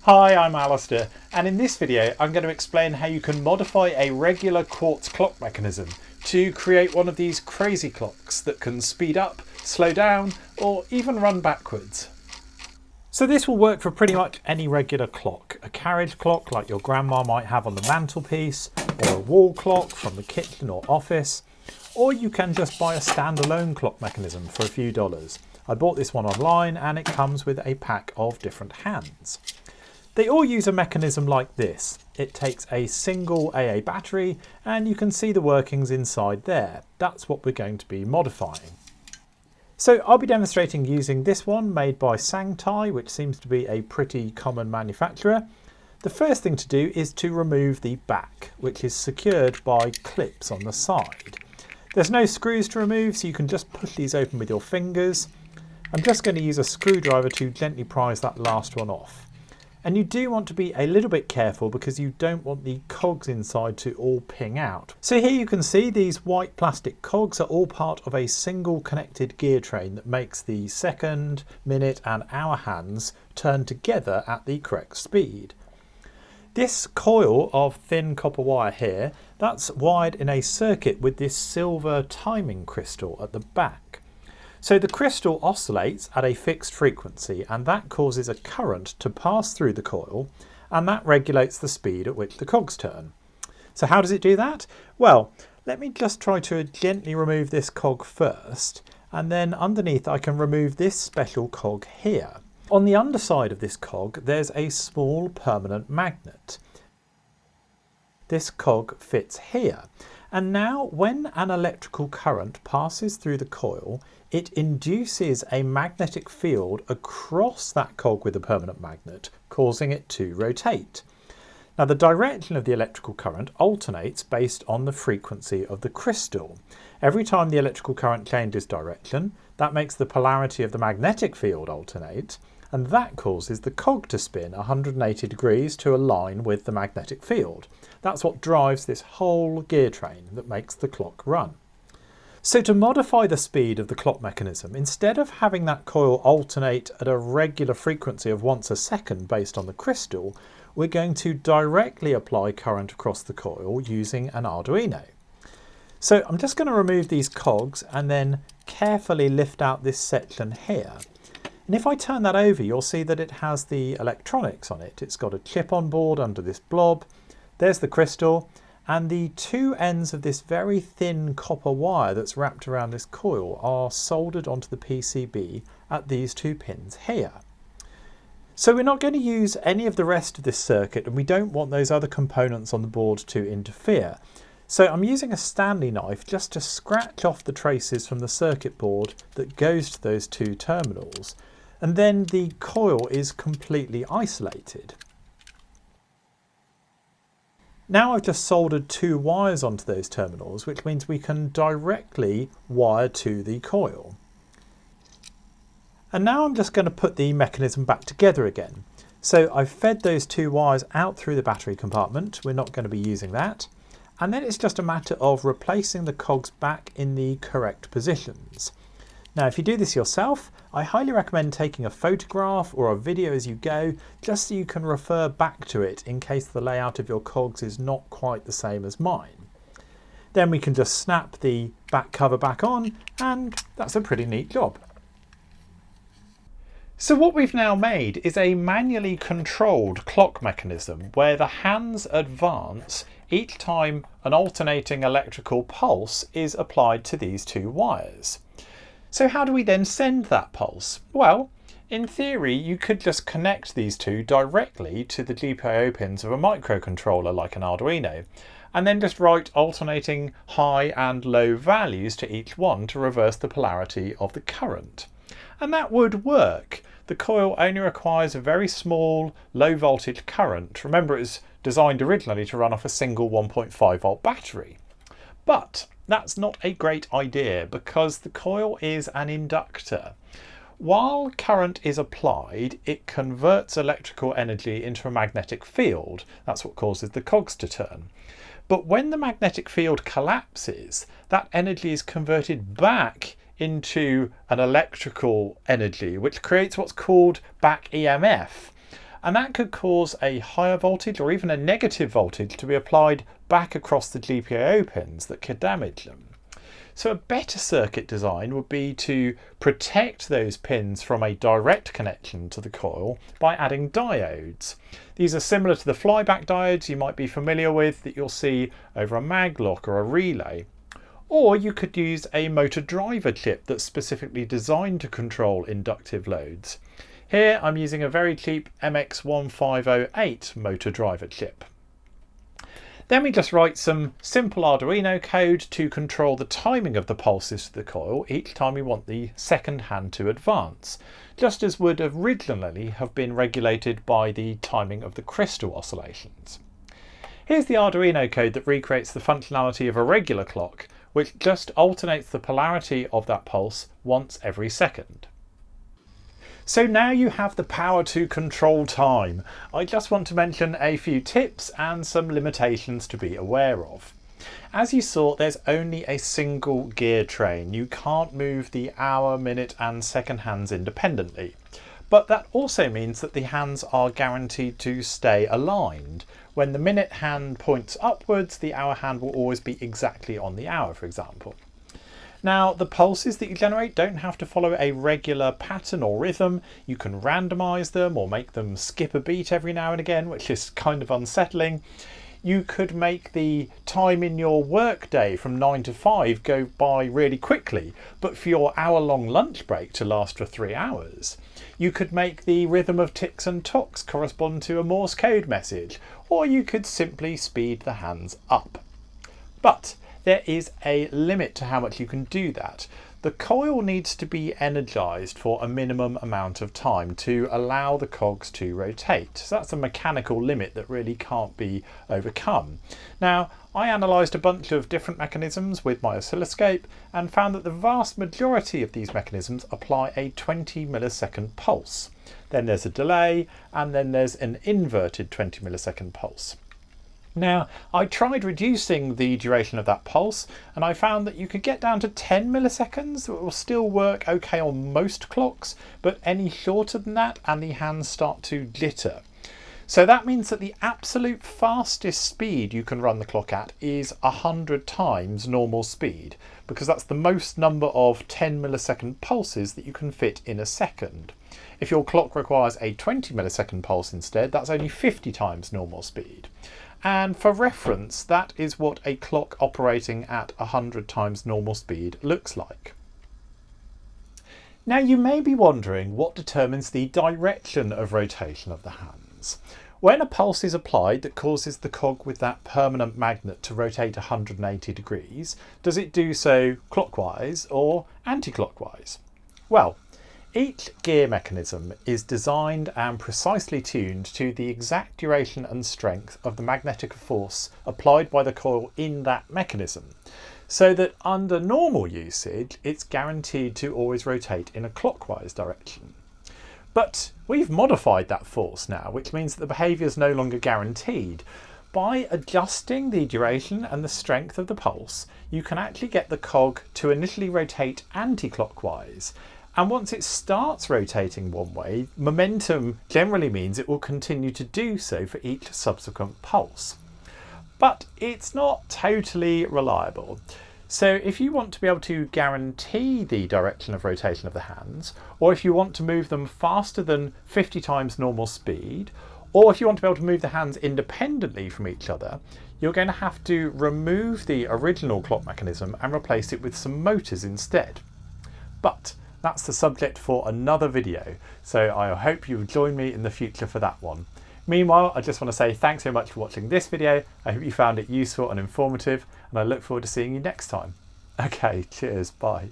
Hi, I'm Alistair, and in this video I'm going to explain how you can modify a regular quartz clock mechanism to create one of these crazy clocks that can speed up, slow down, or even run backwards. So this will work for pretty much any regular clock. A carriage clock like your grandma might have on the mantelpiece, or a wall clock from the kitchen or office, or you can just buy a standalone clock mechanism for a few dollars. I bought this one online and it comes with a pack of different hands. They all use a mechanism like this. It takes a single AA battery and you can see the workings inside there. That's what we're going to be modifying. So I'll be demonstrating using this one made by Sangtai, which seems to be a pretty common manufacturer. The first thing to do is to remove the back, which is secured by clips on the side. There's no screws to remove, so you can just push these open with your fingers. I'm just going to use a screwdriver to gently prise that last one off. And you do want to be a little bit careful because you don't want the cogs inside to all ping out. So here you can see these white plastic cogs are all part of a single connected gear train that makes the second, minute and hour hands turn together at the correct speed. This coil of thin copper wire here, that's wired in a circuit with this silver timing crystal at the back. So the crystal oscillates at a fixed frequency and that causes a current to pass through the coil and that regulates the speed at which the cogs turn. So how does it do that? Well, let me just try to gently remove this cog first, and then underneath I can remove this special cog here. On the underside of this cog there's a small permanent magnet. This cog fits here. And now when an electrical current passes through the coil, it induces a magnetic field across that cog with a permanent magnet, causing it to rotate. Now the direction of the electrical current alternates based on the frequency of the crystal. Every time the electrical current changes direction, that makes the polarity of the magnetic field alternate, and that causes the cog to spin 180 degrees to align with the magnetic field. That's what drives this whole gear train that makes the clock run. So to modify the speed of the clock mechanism, instead of having that coil alternate at a regular frequency of once a second based on the crystal, we're going to directly apply current across the coil using an Arduino. So I'm just going to remove these cogs and then carefully lift out this section here. And if I turn that over, you'll see that it has the electronics on it. It's got a chip on board under this blob. There's the crystal, and the two ends of this very thin copper wire that's wrapped around this coil are soldered onto the PCB at these two pins here. So we're not going to use any of the rest of this circuit, and we don't want those other components on the board to interfere. So I'm using a Stanley knife just to scratch off the traces from the circuit board that goes to those two terminals. And then the coil is completely isolated. Now I've just soldered two wires onto those terminals, which means we can directly wire to the coil. And now I'm just going to put the mechanism back together again. So I've fed those two wires out through the battery compartment. We're not going to be using that. And then it's just a matter of replacing the cogs back in the correct positions. Now if you do this yourself, I highly recommend taking a photograph or a video as you go, just so you can refer back to it in case the layout of your cogs is not quite the same as mine. Then we can just snap the back cover back on, and that's a pretty neat job. So what we've now made is a manually controlled clock mechanism where the hands advance each time an alternating electrical pulse is applied to these two wires. So how do we then send that pulse? Well, in theory you could just connect these two directly to the GPIO pins of a microcontroller like an Arduino, and then just write alternating high and low values to each one to reverse the polarity of the current. And that would work. The coil only requires a very small low voltage current. Remember, it was designed originally to run off a single 1.5 volt battery. But that's not a great idea because the coil is an inductor. While current is applied, it converts electrical energy into a magnetic field. That's what causes the cogs to turn. But when the magnetic field collapses, that energy is converted back into an electrical energy, which creates what's called back EMF. and that could cause a higher voltage or even a negative voltage to be applied back across the GPIO pins that could damage them. So a better circuit design would be to protect those pins from a direct connection to the coil by adding diodes. These are similar to the flyback diodes you might be familiar with that you'll see over a maglock or a relay. Or you could use a motor driver chip that's specifically designed to control inductive loads. Here I'm using a very cheap MX1508 motor driver chip. Then we just write some simple Arduino code to control the timing of the pulses to the coil each time we want the second hand to advance, just as would originally have been regulated by the timing of the crystal oscillations. Here's the Arduino code that recreates the functionality of a regular clock, which just alternates the polarity of that pulse once every second. So now you have the power to control time. I just want to mention a few tips and some limitations to be aware of. As you saw, there's only a single gear train. You can't move the hour, minute and second hands independently. But that also means that the hands are guaranteed to stay aligned. When the minute hand points upwards, the hour hand will always be exactly on the hour, for example. Now, the pulses that you generate don't have to follow a regular pattern or rhythm. You can randomize them or make them skip a beat every now and again, which is kind of unsettling. You could make the time in your work day from 9 to 5 go by really quickly, but for your hour-long lunch break to last for 3 hours. You could make the rhythm of ticks and tocks correspond to a Morse code message, or you could simply speed the hands up. But there is a limit to how much you can do that. The coil needs to be energized for a minimum amount of time to allow the cogs to rotate. So that's a mechanical limit that really can't be overcome. Now, I analysed a bunch of different mechanisms with my oscilloscope and found that the vast majority of these mechanisms apply a 20 millisecond pulse. Then there's a delay, and then there's an inverted 20 millisecond pulse. Now, I tried reducing the duration of that pulse and I found that you could get down to 10 milliseconds. It will still work okay on most clocks, but any shorter than that and the hands start to jitter. So that means that the absolute fastest speed you can run the clock at is 100 times normal speed, because that's the most number of 10 millisecond pulses that you can fit in a second. If your clock requires a 20 millisecond pulse instead, that's only 50 times normal speed. And for reference, that is what a clock operating at 100 times normal speed looks like. Now you may be wondering what determines the direction of rotation of the hands. When a pulse is applied that causes the cog with that permanent magnet to rotate 180 degrees, does it do so clockwise or anti-clockwise? Well, each gear mechanism is designed and precisely tuned to the exact duration and strength of the magnetic force applied by the coil in that mechanism, so that under normal usage it's guaranteed to always rotate in a clockwise direction. But we've modified that force now, which means that the behaviour is no longer guaranteed. By adjusting the duration and the strength of the pulse, you can actually get the cog to initially rotate anti-clockwise. And once it starts rotating one way, momentum generally means it will continue to do so for each subsequent pulse. But it's not totally reliable. So if you want to be able to guarantee the direction of rotation of the hands, or if you want to move them faster than 50 times normal speed, or if you want to be able to move the hands independently from each other, you're going to have to remove the original clock mechanism and replace it with some motors instead. But that's the subject for another video, so I hope you'll join me in the future for that one. Meanwhile, I just want to say thanks so much for watching this video. I hope you found it useful and informative, and I look forward to seeing you next time. Okay, cheers, bye.